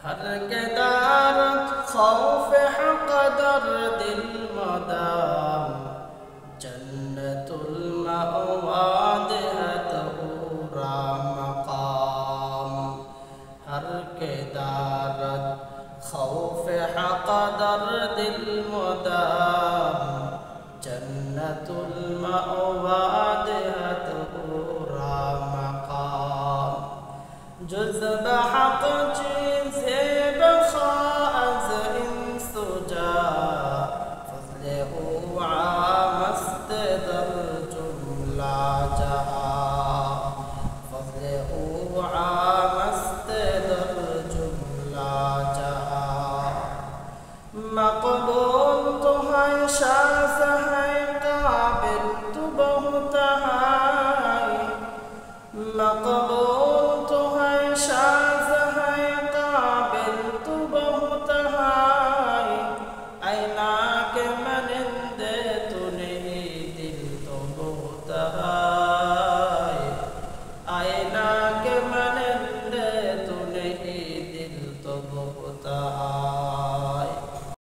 हर के दारत खौफ हक दर दिल मदाम जन्नतुल मअवाद है तहूरा मकाम। हर के दारत खौफ हक दर दिल मदाम जन्नतुल मअवाद है तहूरा मकाम। जुज़्ब हक